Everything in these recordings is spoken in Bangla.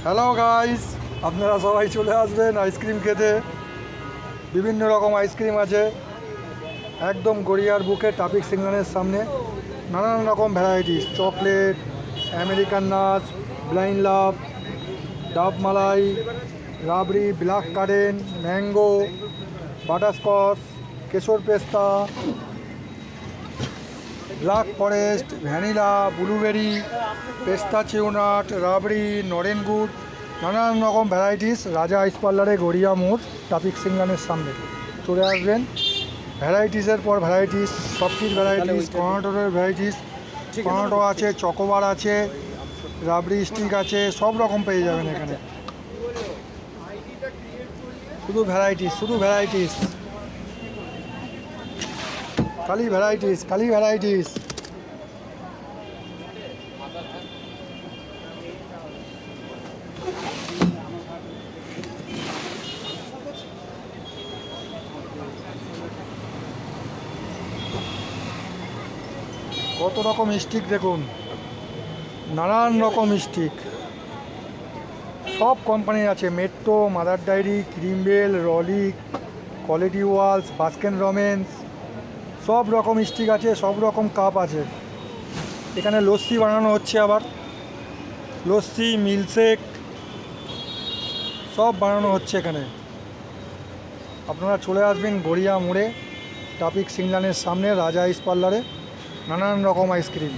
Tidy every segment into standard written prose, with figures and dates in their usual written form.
হ্যালো গাইস, আপনারা সবাই চলে আসবেন আইসক্রিম খেতে। বিভিন্ন রকম আইসক্রিম আছে একদম গড়িয়ার বুকে ট্রাফিক সিগন্যালের সামনে। নানান রকম ভ্যারাইটিস, চকলেট, আমেরিকান নাচ, ব্লাইন্ড লাভ, ডাব মালাই, রাবড়ি, ব্ল্যাক কারেন্ট, ম্যাঙ্গো, বাটারস্কচ, কেশর পেস্তা, ব্ল্যাক ফরেস্ট, ভ্যানিলা, ব্লুবেরি, পেস্তা চিউনাট, রাবড়ি, নরেন গুড়, নানান রকম ভ্যারাইটিস রাজা আইস পার্লারে গড়িয়া মোড় ট্রাফিক সিগন্যালের সামনে চলে আসবেন। ভ্যারাইটিসের পর ভ্যারাইটিস, সফটির ভ্যারাইটিস, কর্নাটকের ভ্যারাইটিস, কর্নাটক আছে, চকোবার আছে, রাবড়ি স্টিক আছে, সব রকম পেয়ে যাবেন এখানে। শুধু ভ্যারাইটিস, শুধু ভ্যারাইটিস, খালি ভ্যারাইটিস, খালি ভ্যারাইটিস। কত রকম স্টিক দেখুন, নানান রকম স্টিক, সব কোম্পানির আছে। Metro, Mother Dairy, Cream Bell, Rollick, Kwality Walls, Baskin Robbins, সব রকম স্টিক আছে, সব রকম কাপ আছে। এখানে লস্যি বানানো হচ্ছে, আবার লস্যি, মিল্কশেক সব বানানো হচ্ছে এখানে। আপনারা চলে আসবেন গড়িয়া মোড়ে ট্রাফিক সিগন্যালের সামনে রাজা আইস পার্লারে। নানান রকম আইসক্রিম।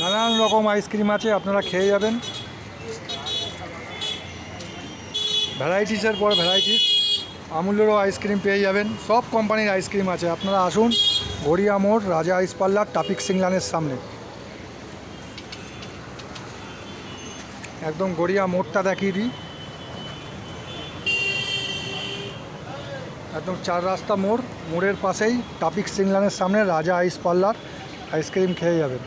নানান রকম আইসক্রিম আছে, আপনারা খেয়ে যাবেন। ভ্যারাইটিসের পর ভ্যারাইটিস, আমুলেরও আইসক্রিম পেয়ে যাবেন, সব কোম্পানির আইসক্রিম আছে। আপনারা আসুন গড়িয়া মোড় রাজা আইস পার্লার ট্রাফিক সিগন্যালের সামনে। একদম গড়িয়া মোড়টা দেখিয়ে দিই, একদম 4 রাস্তা মোড়, মোড়ের পাশেই ট্রাফিক সিগন্যালের সামনে রাজা আইস পার্লার। আইসক্রিম খেয়ে যাবেন।